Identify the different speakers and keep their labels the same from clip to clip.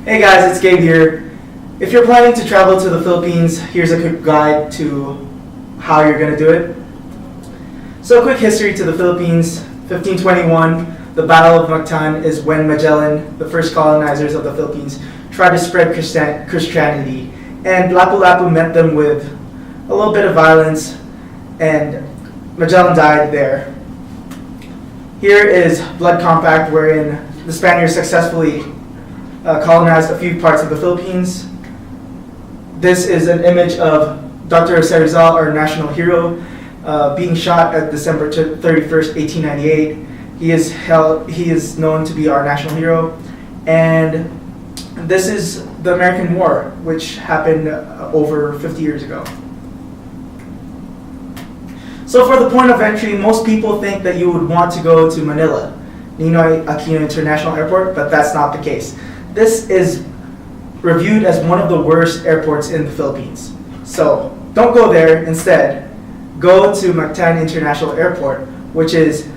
Speaker 1: Hey guys, it's Gabe here. If you're planning to travel to the Philippines, here's a quick guide to how you're going to do it. So, a quick history to the Philippines. 1521, the Battle of Mactan is when Magellan, the first colonizers of the Philippines, tried to spread Christianity. And Lapu-Lapu met them with a little bit of violence, and Magellan died there. Here is Blood Compact, wherein the Spaniards successfully colonized a few parts of the Philippines. This is an image of Dr. Jose Rizal, our national hero, being shot at December 31st, 1898. He is known to be our national hero. And this is the American War, which happened over 50 years ago. So for the point of entry, most people think that you would want to go to Manila, Ninoy Aquino International Airport, but that's not the case. This is reviewed as one of the worst airports in the Philippines. So don't go there. Instead, go to Mactan International Airport, which is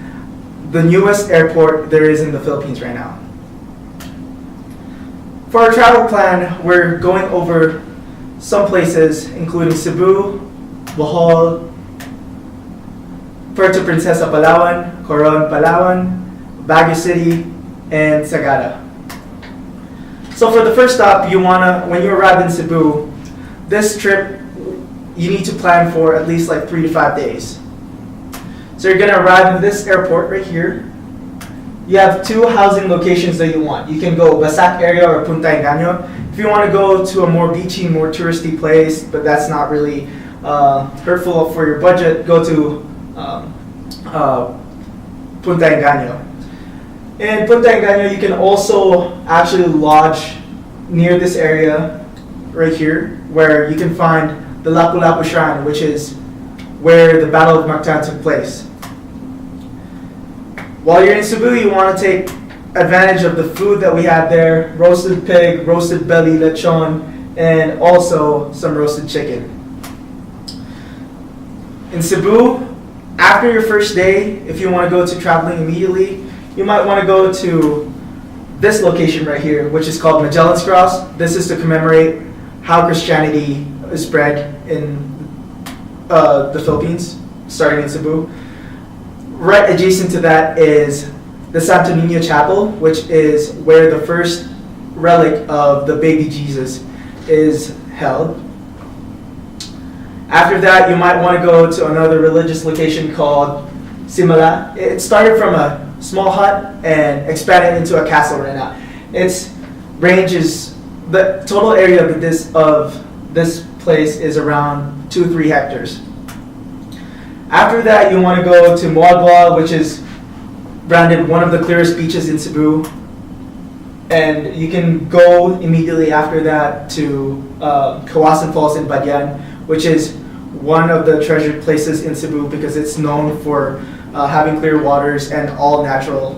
Speaker 1: the newest airport there is in the Philippines right now. For our travel plan, we're going over some places, including Cebu, Bohol, Puerto Princesa, Palawan, Coron, Palawan, Baguio City, and Sagada. So for the first stop, when you arrive in Cebu, this trip, you need to plan for at least like 3 to 5 days. So you're gonna arrive in this airport right here. You have 2 housing locations that you want. You can go Basak area or Punta Engaño. If you want to go to a more beachy, more touristy place, but that's not really hurtful for your budget, go to Punta Engaño. In Punta Engaño, you can also actually lodge near this area right here, where you can find the Lapu-Lapu Shrine, which is where the Battle of Mactan took place. While you're in Cebu, you want to take advantage of the food that we have there: roasted pig, roasted belly, lechon, and also some roasted chicken. In Cebu, after your first day, if you want to go to traveling immediately, you might want to go to this location right here, which is called Magellan's Cross. This is to commemorate how Christianity is spread in the Philippines, starting in Cebu. Right adjacent to that is the Santo Niño Chapel, which is where the first relic of the baby Jesus is held. After that, you might want to go to another religious location called Simala. It started from a small hut and expanded into a castle right now. The total area of this place is around 2-3 hectares. After that, you want to go to Moalboal, which is branded one of the clearest beaches in Cebu. And you can go immediately after that to Kawasan Falls in Badian, which is one of the treasured places in Cebu because it's known for having clear waters and all natural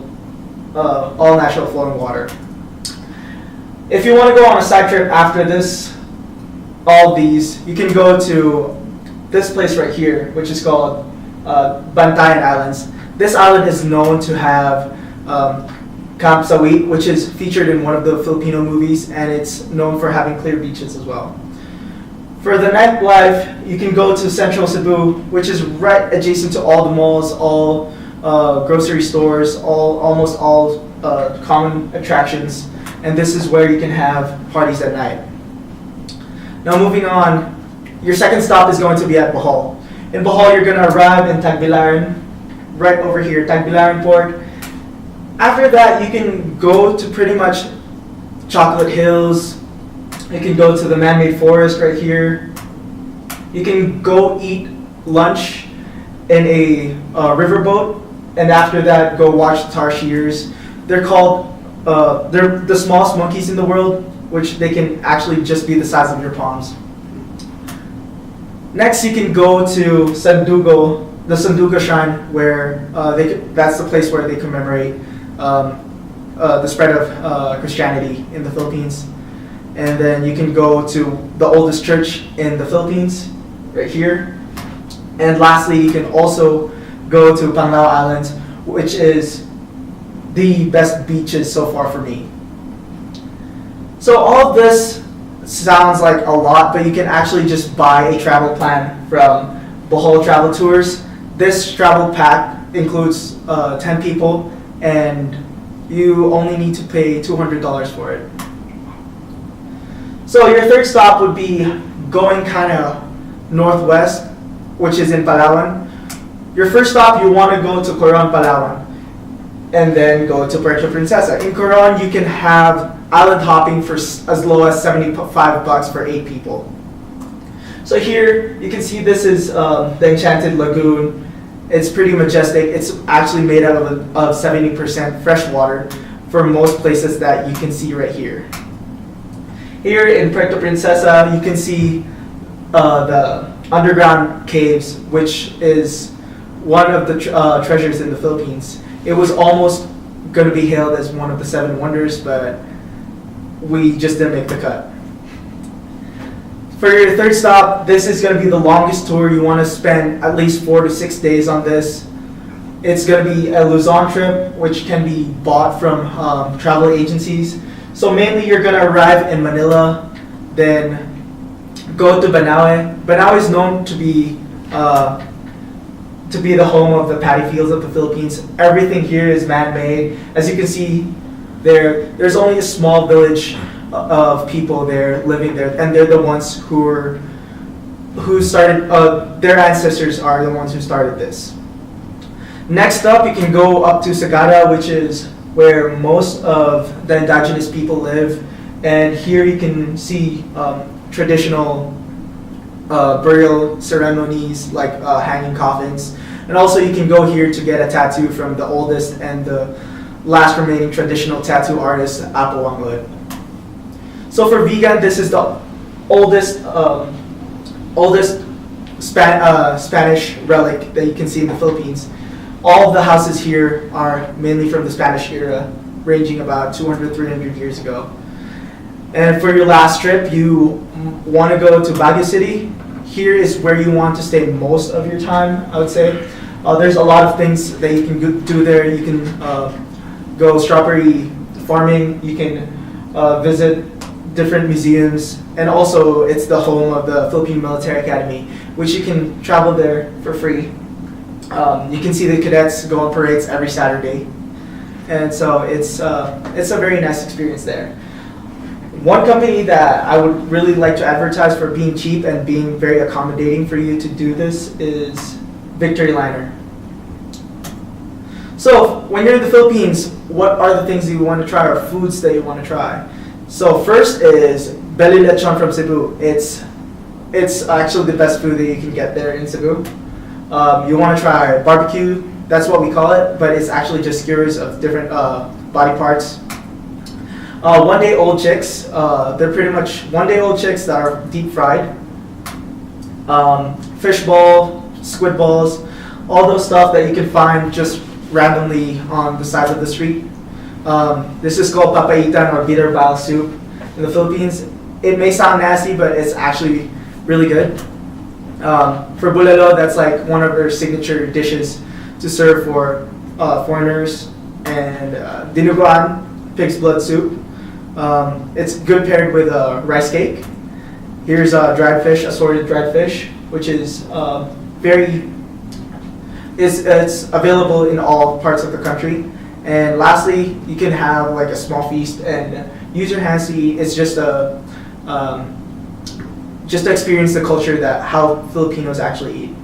Speaker 1: flowing water. If you want to go on a side trip after all these, you can go to this place right here, which is called Bantayan Islands. This island is known to have Camp Sawi, which is featured in one of the Filipino movies, and it's known for having clear beaches as well. For the nightlife, you can go to Central Cebu, which is right adjacent to all the malls, all grocery stores, almost all common attractions, and this is where you can have parties at night. Now moving on, your second stop is going to be at Bohol. In Bohol, you're going to arrive in Tagbilaran, right over here, Tagbilaran Port. After that, you can go to pretty much Chocolate Hills. You can go to the man-made forest right here. You can go eat lunch in a riverboat, and after that, go watch the tarsiers. They're the smallest monkeys in the world, which they can actually just be the size of your palms. Next, you can go to Sandugo, the Sandugo Shrine, where that's the place where they commemorate the spread of Christianity in the Philippines. And then you can go to the oldest church in the Philippines, right here. And lastly, you can also go to Panglao Islands, which is the best beaches so far for me. So all of this sounds like a lot, but you can actually just buy a travel plan from Bohol Travel Tours. This travel pack includes 10 people, and you only need to pay $200 for it. So your third stop would be going kind of northwest, which is in Palawan. Your first stop, you want to go to Coron, Palawan, and then go to Puerto Princesa. In Coron, you can have island hopping for as low as $75 for 8 people. So here you can see this is the Enchanted Lagoon. It's pretty majestic. It's actually made out of 70% fresh water for most places that you can see right here. Here in Puerto Princesa, you can see the underground caves, which is one of the treasures in the Philippines. It was almost going to be hailed as one of the 7 wonders, but we just didn't make the cut. For your third stop, this is going to be the longest tour. You want to spend at least 4 to 6 days on this. It's going to be a Luzon trip, which can be bought from travel agencies. So mainly you're going to arrive in Manila, then go to Banaue. Banaue is known to be the home of the paddy fields of the Philippines. Everything here is man-made. As you can see, there's only a small village of people there living there, and they're the ones who started. Their ancestors are the ones who started this. Next up, you can go up to Sagada, which is where most of the indigenous people live, and here you can see traditional burial ceremonies like hanging coffins, and also you can go here to get a tattoo from the oldest and the last remaining traditional tattoo artist, Apo Wanglet. So for Vigan, this is the oldest Spanish relic that you can see in the Philippines. All of the houses here are mainly from the Spanish era, ranging about 200, 300 years ago. And for your last trip, you want to go to Baguio City. Here is where you want to stay most of your time, I would say. There's a lot of things that you can do there. You can go strawberry farming. You can visit different museums. And also, it's the home of the Philippine Military Academy, which you can travel there for free. You can see the cadets go on parades every Saturday. And so it's a very nice experience there. One company that I would really like to advertise for being cheap and being very accommodating for you to do this is Victory Liner. So when you're in the Philippines, what are the things that you want to try or foods that you want to try? So first is Belly Lechon from Cebu. It's actually the best food that you can get there in Cebu. You want to try barbecue, that's what we call it, but it's actually just skewers of different body parts. One-day-old chicks, they're pretty much one-day-old chicks that are deep fried. Fish ball, squid balls, all those stuff that you can find just randomly on the side of the street. This is called papaitan or bitter bile soup in the Philippines. It may sound nasty, but it's actually really good. For bulalo, that's like one of their signature dishes to serve for foreigners. And dinuguan, pig's blood soup. It's good paired with rice cake. Here's dried fish, assorted dried fish, which is it's available in all parts of the country. And lastly, you can have like a small feast and use your hands to eat. It's just to experience the culture that how Filipinos actually eat.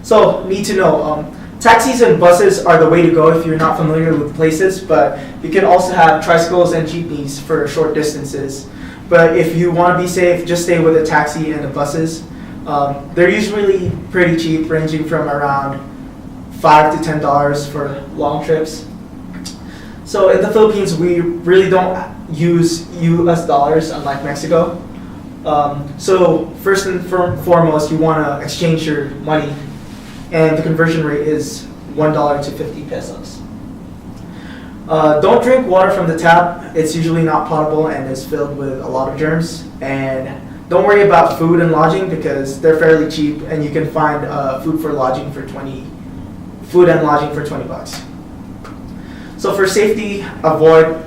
Speaker 1: So, need to know, taxis and buses are the way to go if you're not familiar with places, but you can also have tricycles and jeepneys for short distances. But if you want to be safe, just stay with a taxi and the buses. They're usually pretty cheap, ranging from around $5 to $10 for long trips. So in the Philippines, we really don't use US dollars, unlike Mexico. So first and foremost, you want to exchange your money, and the conversion rate is $1 to 50 pesos. Don't drink water from the tap. It's usually not potable and is filled with a lot of germs. And don't worry about food and lodging because they're fairly cheap, and you can find food and lodging for $20. So for safety, avoid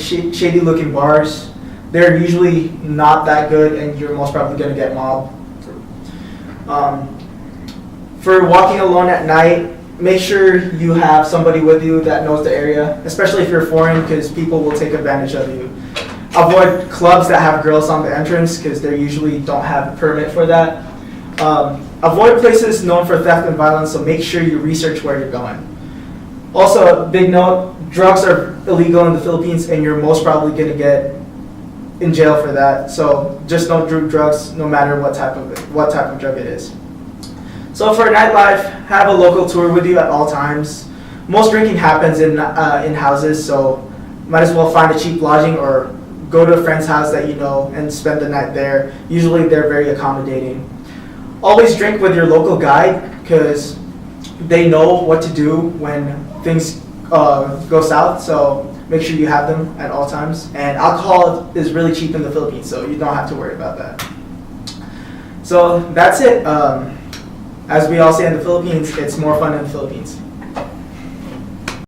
Speaker 1: shady looking bars. They're usually not that good, and you're most probably going to get mobbed. For walking alone at night, make sure you have somebody with you that knows the area, especially if you're foreign, because people will take advantage of you. Avoid clubs that have girls on the entrance, because they usually don't have a permit for that. Avoid places known for theft and violence, so make sure you research where you're going. Also, a big note, drugs are illegal in the Philippines, and you're most probably going to get in jail for that. So just don't do drugs, no matter what type of drug it is. So for nightlife, have a local tour with you at all times. Most drinking happens in houses, so might as well find a cheap lodging or go to a friend's house that you know and spend the night there. Usually they're very accommodating. Always drink with your local guide, because they know what to do when things go south, so make sure you have them at all times. And alcohol is really cheap in the Philippines, so you don't have to worry about that. So that's it. As we all say in the Philippines, it's more fun in the Philippines.